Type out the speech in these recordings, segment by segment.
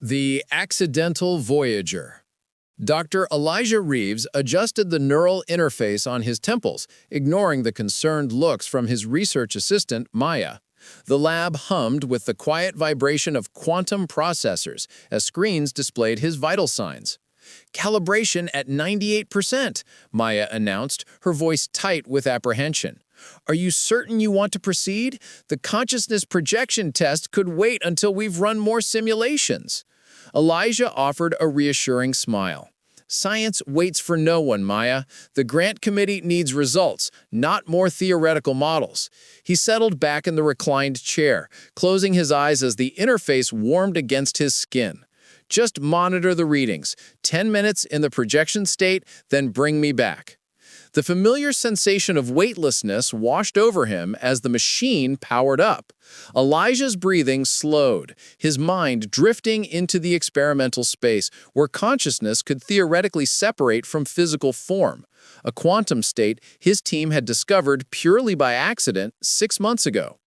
The Accidental Voyager. Dr. Elijah Reeves adjusted the neural interface on his temples, ignoring the concerned looks from his research assistant, Maya. The lab hummed with the quiet vibration of quantum processors as screens displayed his vital signs. "Calibration at 98%, Maya announced, her voice tight with apprehension. "Are you certain you want to proceed? The consciousness projection test could wait until we've run more simulations." Elijah offered a reassuring smile. "Science waits for no one, Maya. The grant committee needs results, not more theoretical models." He settled back in the reclined chair, closing his eyes as the interface warmed against his skin. "Just monitor the readings. 10 minutes in the projection state, then bring me back." The familiar sensation of weightlessness washed over him as the machine powered up. Elijah's breathing slowed, his mind drifting into the experimental space where consciousness could theoretically separate from physical form, a quantum state his team had discovered purely by accident 6 months ago.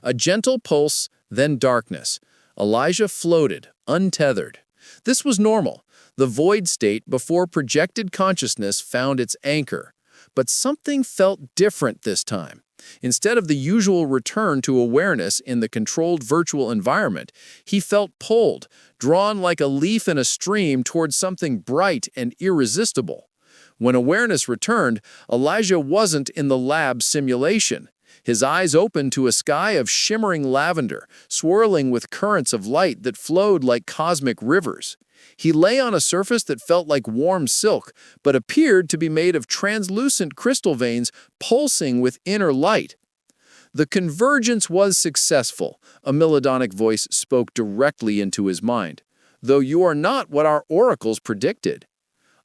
A gentle pulse, then darkness. Elijah floated, untethered. This was normal, the void state before projected consciousness found its anchor. But something felt different this time. Instead of the usual return to awareness in the controlled virtual environment, he felt pulled, drawn like a leaf in a stream towards something bright and irresistible. When awareness returned, Elijah wasn't in the lab simulation. His eyes opened to a sky of shimmering lavender, swirling with currents of light that flowed like cosmic rivers. He lay on a surface that felt like warm silk, but appeared to be made of translucent crystal veins pulsing with inner light. "The convergence was successful," a melodic voice spoke directly into his mind, "though you are not what our oracles predicted."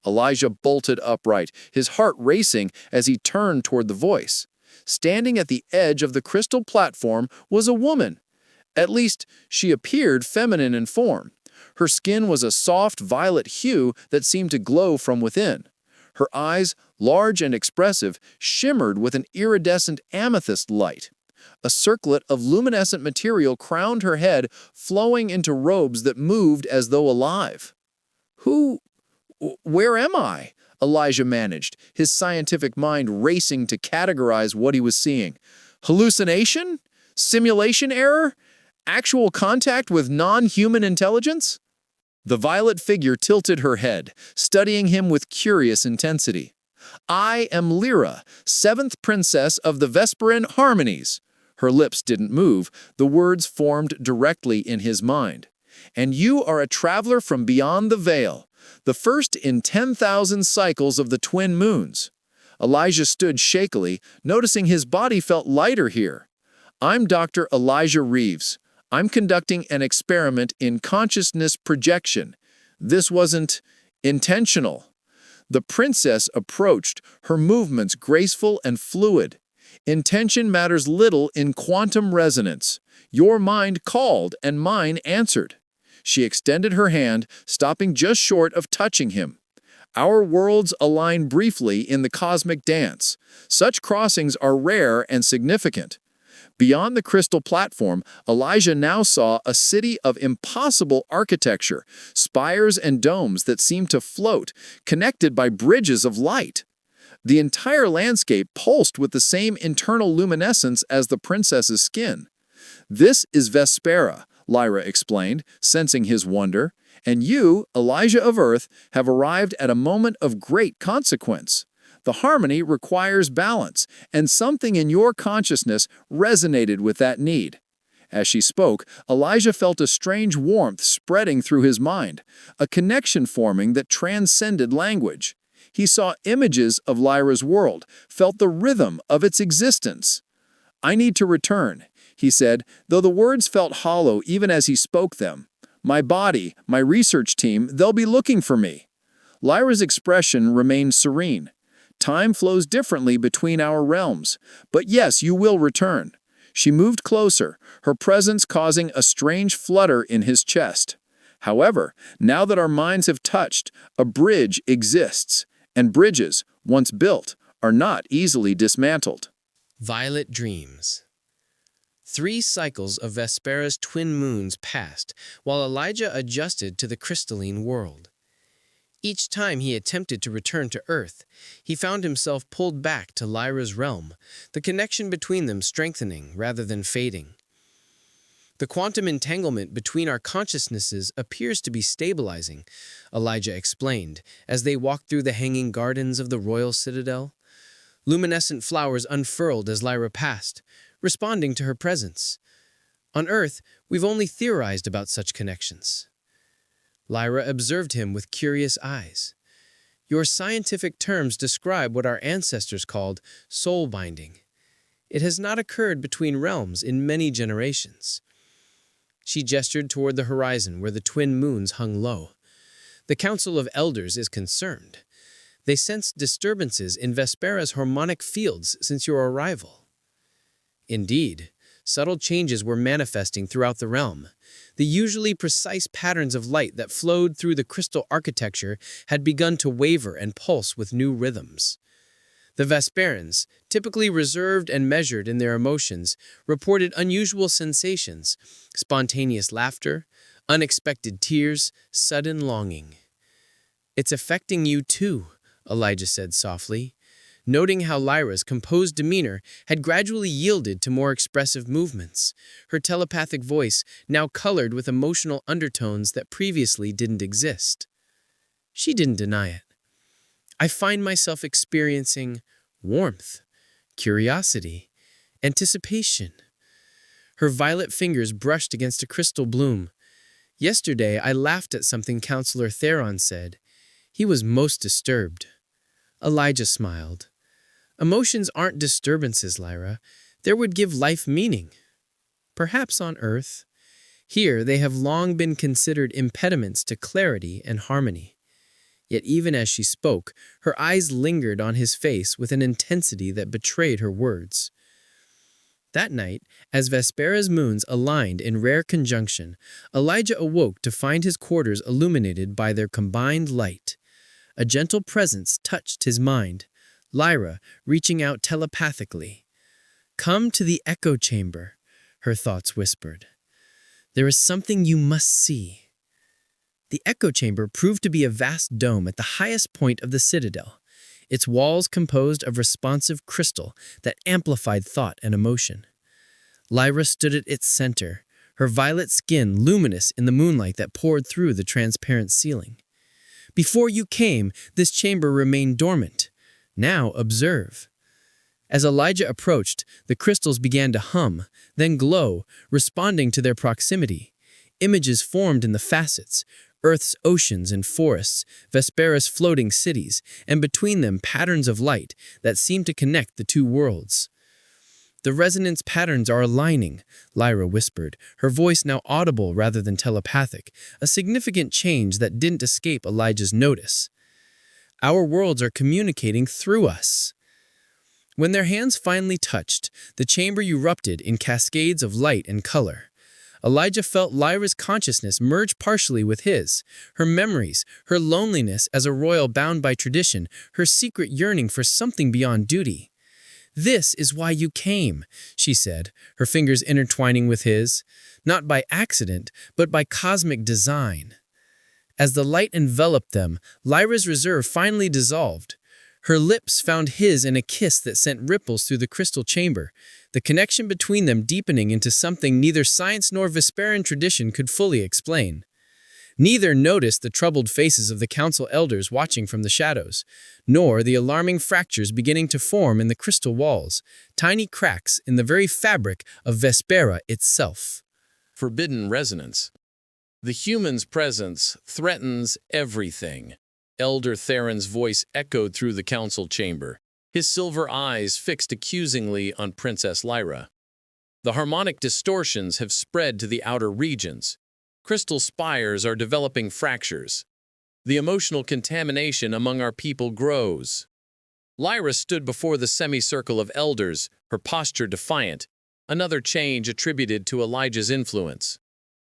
Elijah bolted upright, his heart racing as he turned toward the voice. Standing at the edge of the crystal platform was a woman. At least, she appeared feminine in form. Her skin was a soft violet hue that seemed to glow from within. Her eyes, large and expressive, shimmered with an iridescent amethyst light. A circlet of luminescent material crowned her head, flowing into robes that moved as though alive. Where am I?" Elijah managed, his scientific mind racing to categorize what he was seeing. Hallucination? Simulation error? Actual contact with non-human intelligence? The violet figure tilted her head, studying him with curious intensity. "I am Lyra, 7th princess of the Vesperian Harmonies." Her lips didn't move, the words formed directly in his mind. "And you are a traveler from beyond the veil, the first in 10,000 cycles of the twin moons." Elijah stood shakily, noticing his body felt lighter here. "I'm Dr. Elijah Reeves. I'm conducting an experiment in consciousness projection. This wasn't intentional." The princess approached, her movements graceful and fluid. "Intention matters little in quantum resonance. Your mind called and mine answered." She extended her hand, stopping just short of touching him. "Our worlds align briefly in the cosmic dance. Such crossings are rare and significant." Beyond the crystal platform, Elijah now saw a city of impossible architecture, spires and domes that seemed to float, connected by bridges of light. The entire landscape pulsed with the same internal luminescence as the princess's skin. "This is Vespera," Lyra explained, sensing his wonder, "and you, Elijah of Earth, have arrived at a moment of great consequence. The harmony requires balance, and something in your consciousness resonated with that need." As she spoke, Elijah felt a strange warmth spreading through his mind, a connection forming that transcended language. He saw images of Lyra's world, felt the rhythm of its existence. "I need to return," he said, though the words felt hollow even as he spoke them. "My body, my research team, they'll be looking for me." Lyra's expression remained serene. "Time flows differently between our realms, but yes, you will return." She moved closer, her presence causing a strange flutter in his chest. "However, now that our minds have touched, a bridge exists, and bridges, once built, are not easily dismantled." Violet Dreams. 3 cycles of Vespera's twin moons passed, while Elijah adjusted to the crystalline world. Each time he attempted to return to Earth, he found himself pulled back to Lyra's realm, the connection between them strengthening rather than fading. The quantum entanglement between our consciousnesses appears to be stabilizing, Elijah explained, as they walked through the hanging gardens of the royal citadel. Luminescent flowers unfurled as Lyra passed, responding to her presence. On Earth, we've only theorized about such connections. Lyra observed him with curious eyes. Your scientific terms describe what our ancestors called soul binding. It has not occurred between realms in many generations. She gestured toward the horizon where the twin moons hung low. The Council of Elders is concerned. They sensed disturbances in Vespera's harmonic fields since your arrival. Indeed, subtle changes were manifesting throughout the realm. The usually precise patterns of light that flowed through the crystal architecture had begun to waver and pulse with new rhythms. The Vesperans, typically reserved and measured in their emotions, reported unusual sensations, spontaneous laughter, unexpected tears, sudden longing. "It's affecting you too," Elijah said softly, noting how Lyra's composed demeanor had gradually yielded to more expressive movements, her telepathic voice now colored with emotional undertones that previously didn't exist. She didn't deny it. "I find myself experiencing warmth, curiosity, anticipation." Her violet fingers brushed against a crystal bloom. "Yesterday, I laughed at something Counselor Theron said. He was most disturbed." Elijah smiled. "Emotions aren't disturbances, Lyra. They would give life meaning. Perhaps on Earth. Here, they have long been considered impediments to clarity and harmony." Yet even as she spoke, her eyes lingered on his face with an intensity that betrayed her words. That night, as Vespera's moons aligned in rare conjunction, Elijah awoke to find his quarters illuminated by their combined light. A gentle presence touched his mind, Lyra reaching out telepathically. "Come to the echo chamber," her thoughts whispered. "There is something you must see." The echo chamber proved to be a vast dome at the highest point of the citadel, its walls composed of responsive crystal that amplified thought and emotion. Lyra stood at its center, her violet skin luminous in the moonlight that poured through the transparent ceiling. "Before you came, this chamber remained dormant. Now observe." As Elijah approached, the crystals began to hum, then glow, responding to their proximity. Images formed in the facets, Earth's oceans and forests, Vespera's floating cities, and between them patterns of light that seemed to connect the two worlds. "The resonance patterns are aligning," Lyra whispered, her voice now audible rather than telepathic, a significant change that didn't escape Elijah's notice. "Our worlds are communicating through us." When their hands finally touched, the chamber erupted in cascades of light and color. Elijah felt Lyra's consciousness merge partially with his, her memories, her loneliness as a royal bound by tradition, her secret yearning for something beyond duty. "This is why you came," she said, her fingers intertwining with his, not by accident, but by cosmic design. As the light enveloped them, Lyra's reserve finally dissolved. Her lips found his in a kiss that sent ripples through the crystal chamber, the connection between them deepening into something neither science nor Vesperan tradition could fully explain. Neither noticed the troubled faces of the council elders watching from the shadows, nor the alarming fractures beginning to form in the crystal walls, tiny cracks in the very fabric of Vespera itself. Forbidden resonance. The human's presence threatens everything. Elder Theron's voice echoed through the council chamber, his silver eyes fixed accusingly on Princess Lyra. The harmonic distortions have spread to the outer regions. Crystal spires are developing fractures. The emotional contamination among our people grows. Lyra stood before the semicircle of elders, her posture defiant, another change attributed to Elijah's influence.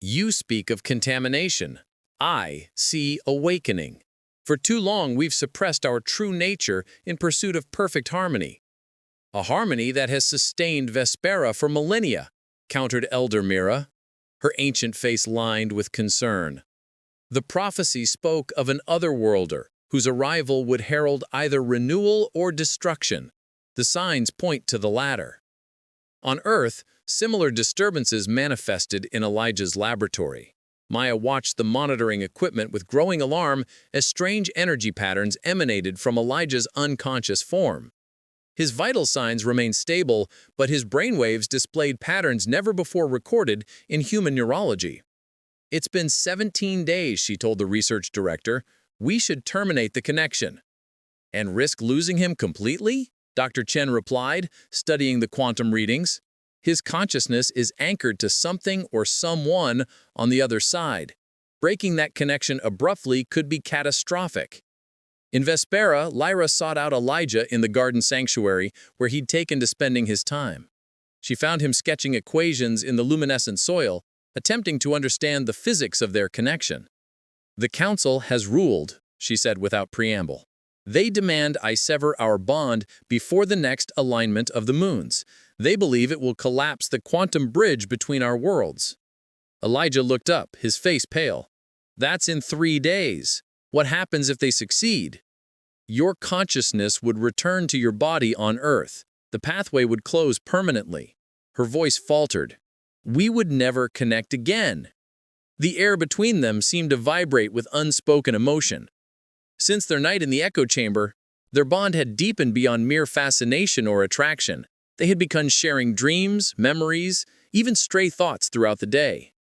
"You speak of contamination. I see awakening. For too long we've suppressed our true nature in pursuit of perfect harmony. A harmony that has sustained Vespera for millennia. countered Elder Mira, her ancient face lined with concern. The prophecy spoke of an otherworlder whose arrival would herald either renewal or destruction. The signs point to the latter. On Earth, similar disturbances manifested in Elijah's laboratory. Maya watched the monitoring equipment with growing alarm as strange energy patterns emanated from Elijah's unconscious form. His vital signs remained stable, but his brainwaves displayed patterns never before recorded in human neurology. "It's been 17 days, she told the research director. "We should terminate the connection." "And risk losing him completely?" Dr. Chen replied, studying the quantum readings. "His consciousness is anchored to something or someone on the other side. Breaking that connection abruptly could be catastrophic." In Vespera, Lyra sought out Elijah in the garden sanctuary where he'd taken to spending his time. She found him sketching equations in the luminescent soil, attempting to understand the physics of their connection. "The council has ruled," she said without preamble. "They demand I sever our bond before the next alignment of the moons. They believe it will collapse the quantum bridge between our worlds." Elijah looked up, his face pale. "That's in 3 days. What happens if they succeed?" "Your consciousness would return to your body on Earth. The pathway would close permanently." Her voice faltered. "We would never connect again." The air between them seemed to vibrate with unspoken emotion. Since their night in the echo chamber, their bond had deepened beyond mere fascination or attraction. They had begun sharing dreams, memories, even stray thoughts throughout the day.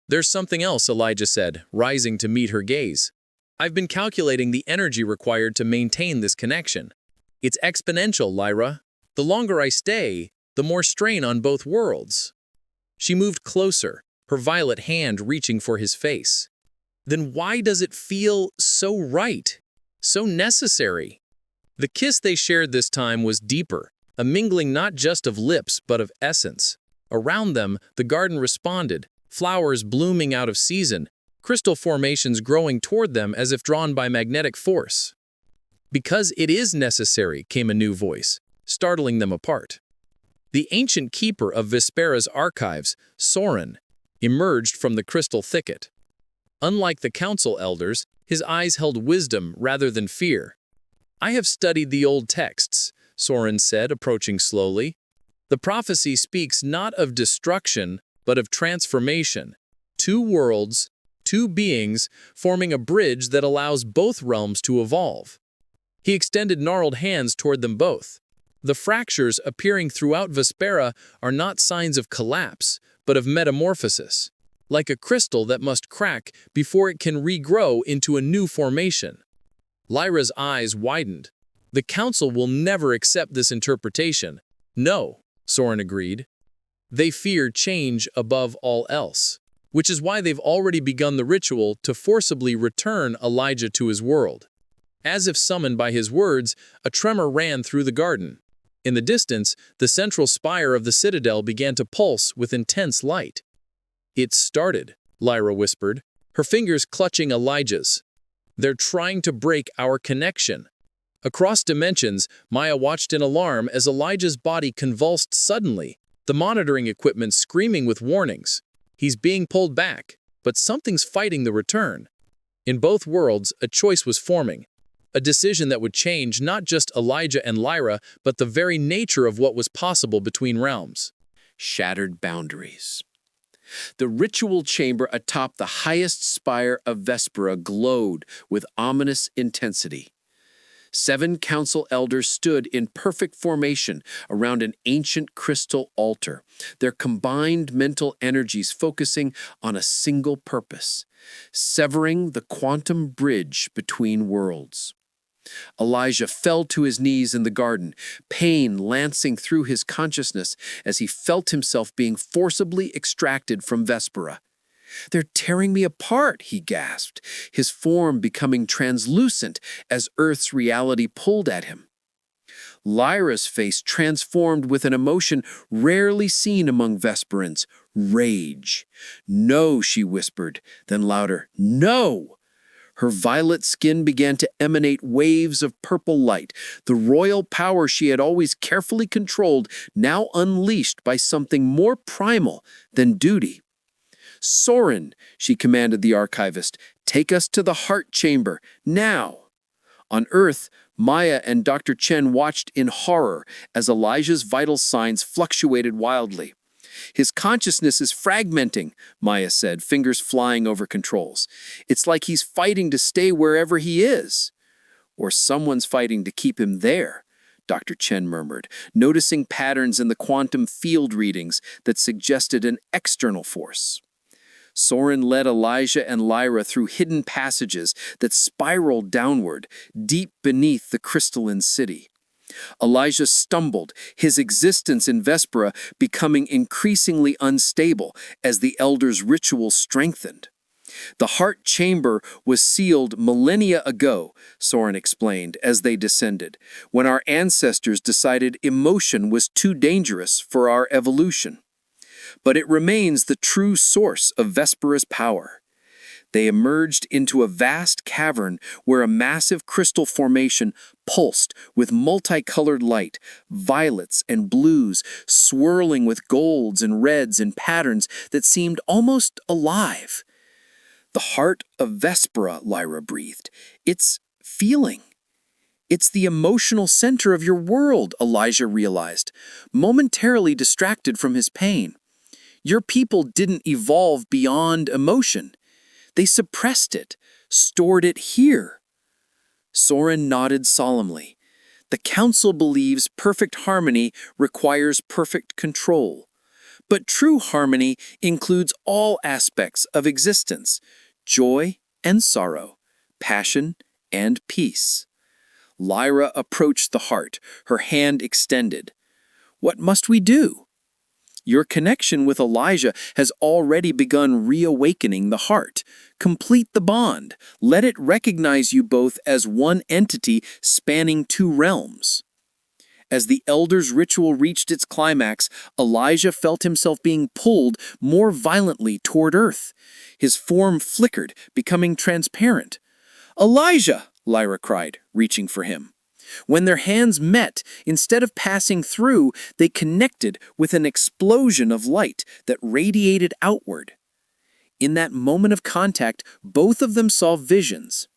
"There's something else," Elijah said, rising to meet her gaze. "I've been calculating the energy required to maintain this connection. It's exponential, Lyra. The longer I stay, the more strain on both worlds." She moved closer, her violet hand reaching for his face. "Then why does it feel so right, so necessary?" The kiss they shared this time was deeper, a mingling not just of lips but of essence. Around them, the garden responded, flowers blooming out of season, crystal formations growing toward them as if drawn by magnetic force. "Because it is necessary," came a new voice, startling them apart. The ancient keeper of Vespera's archives, Soren, emerged from the crystal thicket. Unlike the council elders, his eyes held wisdom rather than fear. "I have studied the old texts," Soren said, approaching slowly. "The prophecy speaks not of destruction, but of transformation. 2 worlds, 2 beings, forming a bridge that allows both realms to evolve." He extended gnarled hands toward them both. "The fractures appearing throughout Vespera are not signs of collapse, but of metamorphosis, like a crystal that must crack before it can regrow into a new formation." Lyra's eyes widened. "The council will never accept this interpretation." "No," Soren agreed. "They fear change above all else, which is why they've already begun the ritual to forcibly return Elijah to his world." As if summoned by his words, a tremor ran through the garden. In the distance, the central spire of the citadel began to pulse with intense light. "It started," Lyra whispered, her fingers clutching Elijah's. "They're trying to break our connection." Across dimensions, Maya watched in alarm as Elijah's body convulsed suddenly, the monitoring equipment screaming with warnings. He's being pulled back, but something's fighting the return. In both worlds, a choice was forming. A decision that would change not just Elijah and Lyra, but the very nature of what was possible between realms. Shattered boundaries. The ritual chamber atop the highest spire of Vespera glowed with ominous intensity. 7 council elders stood in perfect formation around an ancient crystal altar, their combined mental energies focusing on a single purpose: severing the quantum bridge between worlds. Elijah fell to his knees in the garden, pain lancing through his consciousness as he felt himself being forcibly extracted from Vespera. "They're tearing me apart," he gasped, his form becoming translucent as Earth's reality pulled at him. Lyra's face transformed with an emotion rarely seen among Vesperans: rage. "No," she whispered, then louder, "No!" Her violet skin began to emanate waves of purple light, the royal power she had always carefully controlled, now unleashed by something more primal than duty. "Soren," she commanded the archivist, "take us to the heart chamber, now." On Earth, Maya and Dr. Chen watched in horror as Elijah's vital signs fluctuated wildly. "His consciousness is fragmenting," Maya said, fingers flying over controls. "It's like he's fighting to stay wherever he is." "Or someone's fighting to keep him there," Dr. Chen murmured, noticing patterns in the quantum field readings that suggested an external force. Soren led Elijah and Lyra through hidden passages that spiraled downward, deep beneath the crystalline city. Elijah stumbled, his existence in Vespera becoming increasingly unstable as the Elder's ritual strengthened. "The heart chamber was sealed millennia ago," Soren explained as they descended, "when our ancestors decided emotion was too dangerous for our evolution. But it remains the true source of Vespera's power." They emerged into a vast cavern where a massive crystal formation pulsed with multicolored light, violets and blues swirling with golds and reds in patterns that seemed almost alive. "The heart of Vespera," Lyra breathed. "It's feeling. It's the emotional center of your world," Elijah realized, momentarily distracted from his pain. "Your people didn't evolve beyond emotion. They suppressed it, stored it here." Soren nodded solemnly. "The Council believes perfect harmony requires perfect control. But true harmony includes all aspects of existence: joy and sorrow, passion and peace." Lyra approached the heart, her hand extended. "What must we do?" "Your connection with Elijah has already begun reawakening the heart. Complete the bond. Let it recognize you both as one entity spanning two realms." As the Elder's ritual reached its climax, Elijah felt himself being pulled more violently toward Earth. His form flickered, becoming transparent. "Elijah!" Lyra cried, reaching for him. When their hands met, instead of passing through, they connected with an explosion of light that radiated outward. In that moment of contact, both of them saw visions.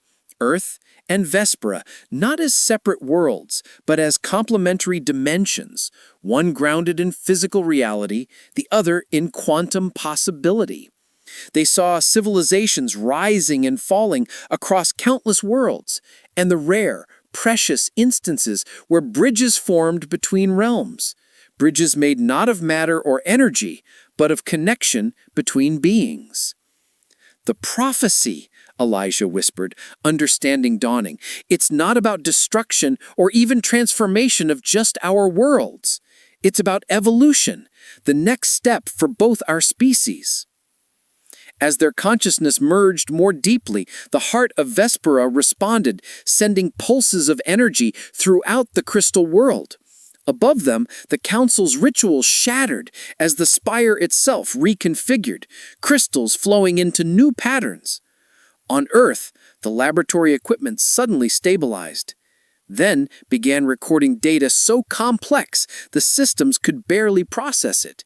Earth and Vespera, not as separate worlds, but as complementary dimensions, one grounded in physical reality, the other in quantum possibility. They saw civilizations rising and falling across countless worlds, and the rare, precious instances where bridges formed between realms, bridges made not of matter or energy, but of connection between beings. "The prophecy," Elijah whispered, understanding dawning. "It's not about destruction or even transformation of just our worlds. It's about evolution, the next step for both our species." As their consciousness merged more deeply, the heart of Vespera responded, sending pulses of energy throughout the crystal world. Above them, the Council's ritual shattered as the spire itself reconfigured, crystals flowing into new patterns. On Earth, the laboratory equipment suddenly stabilized. Then began recording data so complex the systems could barely process it.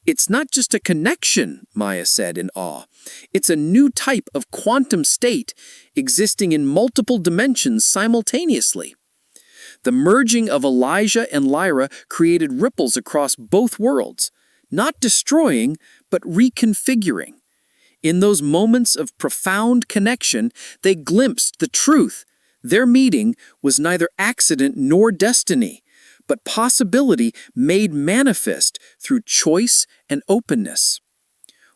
"It's not just a connection," Maya said in awe. "It's a new type of quantum state existing in multiple dimensions simultaneously." The merging of Elijah and Lyra created ripples across both worlds, not destroying, but reconfiguring. In those moments of profound connection, they glimpsed the truth. Their meeting was neither accident nor destiny, but possibility made manifest through choice and openness.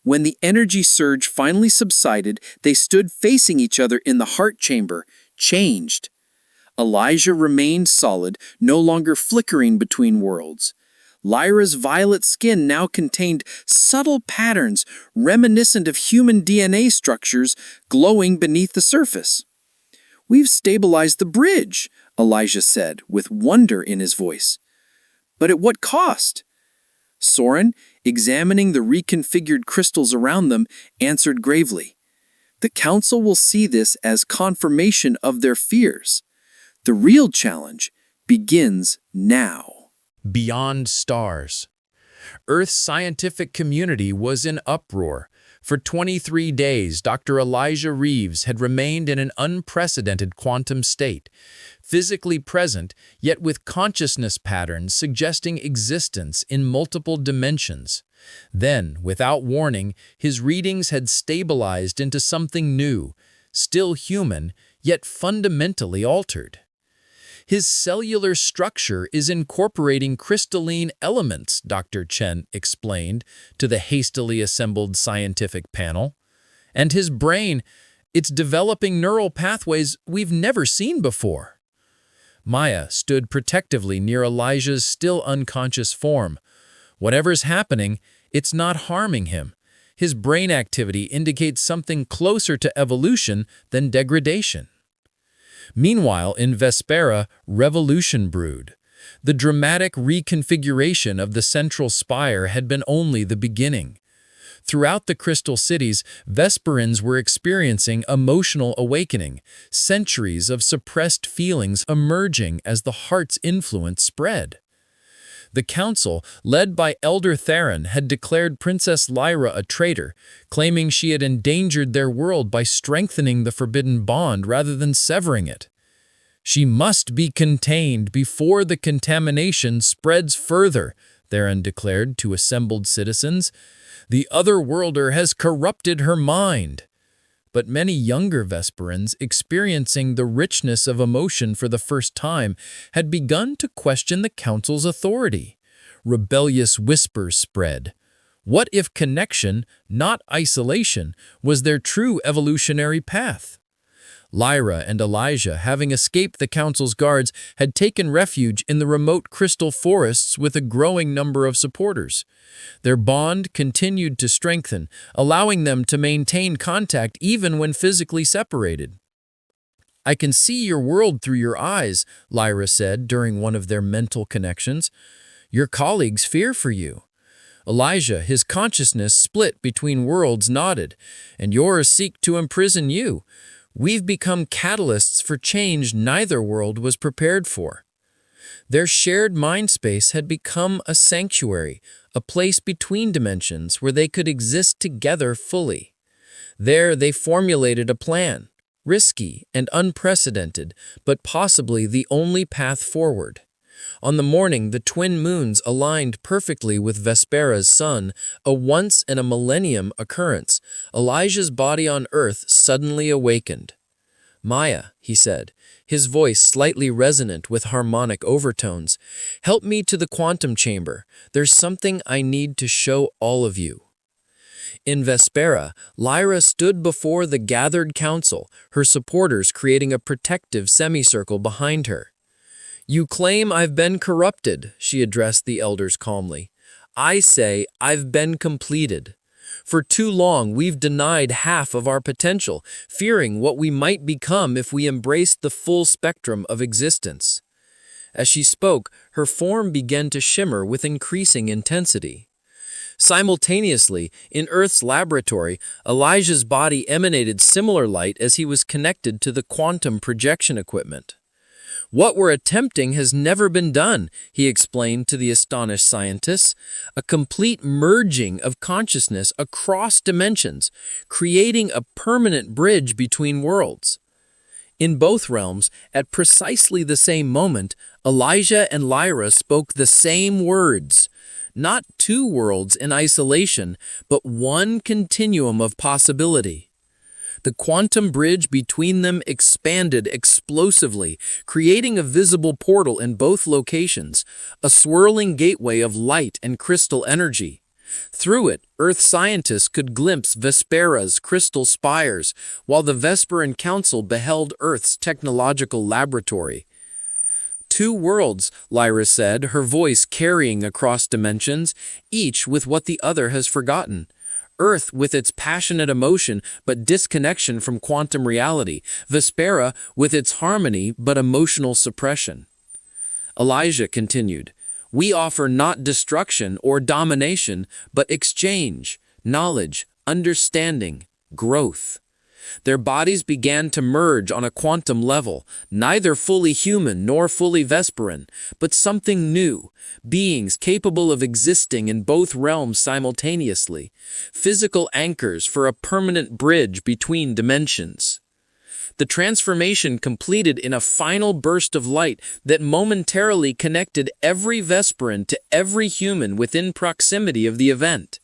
When the energy surge finally subsided, they stood facing each other in the heart chamber, changed. Elijah remained solid, no longer flickering between worlds. Lyra's violet skin now contained subtle patterns reminiscent of human DNA structures glowing beneath the surface. "We've stabilized the bridge," Elijah said, with wonder in his voice. "But at what cost?" Soren, examining the reconfigured crystals around them, answered gravely. The Council will see this as confirmation of their fears. The real challenge begins now. Beyond stars. Earth's scientific community was in uproar. For 23 days, Dr. Elijah Reeves had remained in an unprecedented quantum state, physically present, yet with consciousness patterns suggesting existence in multiple dimensions. Then, without warning, his readings had stabilized into something new, still human, yet fundamentally altered. His cellular structure is incorporating crystalline elements, Dr. Chen explained to the hastily assembled scientific panel. And his brain, it's developing neural pathways we've never seen before. Maya stood protectively near Elijah's still unconscious form. Whatever's happening, it's not harming him. His brain activity indicates something closer to evolution than degradation. Meanwhile, in Vespera, revolution brewed. The dramatic reconfiguration of the central spire had been only the beginning. Throughout the crystal cities, Vesperans were experiencing emotional awakening, centuries of suppressed feelings emerging as the heart's influence spread. The council, led by Elder Theron, had declared Princess Lyra a traitor, claiming she had endangered their world by strengthening the forbidden bond rather than severing it. She must be contained before the contamination spreads further, Theron declared to assembled citizens. The otherworlder has corrupted her mind. But many younger Vesperans, experiencing the richness of emotion for the first time, had begun to question the council's authority. Rebellious whispers spread. What if connection, not isolation, was their true evolutionary path? Lyra and Elijah, having escaped the council's guards, had taken refuge in the remote crystal forests with a growing number of supporters. Their bond continued to strengthen, allowing them to maintain contact even when physically separated. "I can see your world through your eyes," Lyra said during one of their mental connections. "Your colleagues fear for you." Elijah, his consciousness split between worlds, nodded. "And yours seek to imprison you. We've become catalysts for change neither world was prepared for." Their shared mind space had become a sanctuary, a place between dimensions where they could exist together fully. There they formulated a plan, risky and unprecedented, but possibly the only path forward. On the morning the twin moons aligned perfectly with Vespera's sun, a once-in-a-millennium occurrence, Elijah's body on Earth suddenly awakened. "Maya," he said, his voice slightly resonant with harmonic overtones, "help me to the quantum chamber. There's something I need to show all of you." In Vespera, Lyra stood before the gathered council, her supporters creating a protective semicircle behind her. "You claim I've been corrupted," she addressed the elders calmly. "I say I've been completed. For too long we've denied half of our potential, fearing what we might become if we embraced the full spectrum of existence." As she spoke, her form began to shimmer with increasing intensity. Simultaneously, in Earth's laboratory, Elijah's body emanated similar light as he was connected to the quantum projection equipment. "What we're attempting has never been done," he explained to the astonished scientists. "A complete merging of consciousness across dimensions, creating a permanent bridge between worlds." In both realms, at precisely the same moment, Elijah and Lyra spoke the same words. Not two worlds in isolation, but one continuum of possibility. The quantum bridge between them expanded explosively, creating a visible portal in both locations, a swirling gateway of light and crystal energy. Through it, Earth scientists could glimpse Vespera's crystal spires, while the Vesperan Council beheld Earth's technological laboratory. "Two worlds," Lyra said, her voice carrying across dimensions, each with what the other has forgotten. Earth with its passionate emotion but disconnection from quantum reality, Vespera with its harmony but emotional suppression. Elijah continued, "We offer not destruction or domination, but exchange, knowledge, understanding, growth." Their bodies began to merge on a quantum level, neither fully human nor fully Vesperan, but something new, beings capable of existing in both realms simultaneously, physical anchors for a permanent bridge between dimensions. The transformation completed in a final burst of light that momentarily connected every Vesperan to every human within proximity of the event.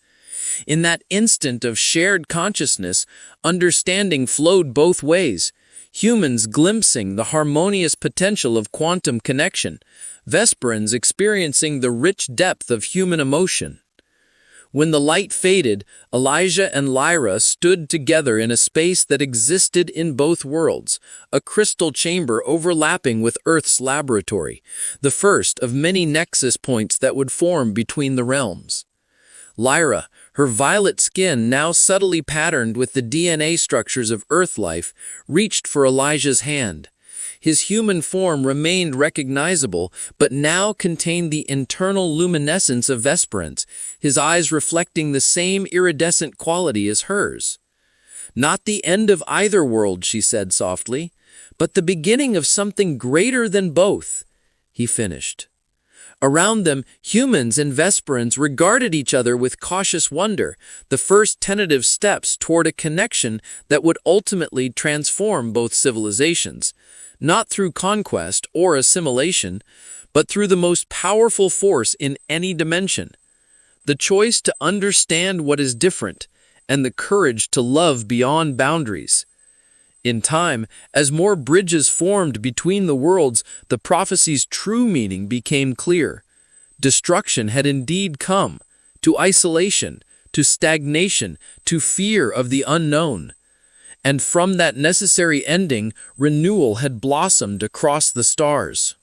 In that instant of shared consciousness, understanding flowed both ways, humans glimpsing the harmonious potential of quantum connection, Vesperans experiencing the rich depth of human emotion. When the light faded, Elijah and Lyra stood together in a space that existed in both worlds, a crystal chamber overlapping with Earth's laboratory, the first of many nexus points that would form between the realms. Lyra, her violet skin now subtly patterned with the DNA structures of Earth life, reached for Elijah's hand. His human form remained recognizable, but now contained the internal luminescence of Vesperance, his eyes reflecting the same iridescent quality as hers. "Not the end of either world," she said softly, "but the beginning of something greater than both," he finished. Around them, humans and Vesperans regarded each other with cautious wonder, the first tentative steps toward a connection that would ultimately transform both civilizations, not through conquest or assimilation, but through the most powerful force in any dimension: the choice to understand what is different and the courage to love beyond boundaries. In time, as more bridges formed between the worlds, the prophecy's true meaning became clear. Destruction had indeed come, to isolation, to stagnation, to fear of the unknown. And from that necessary ending, renewal had blossomed across the stars.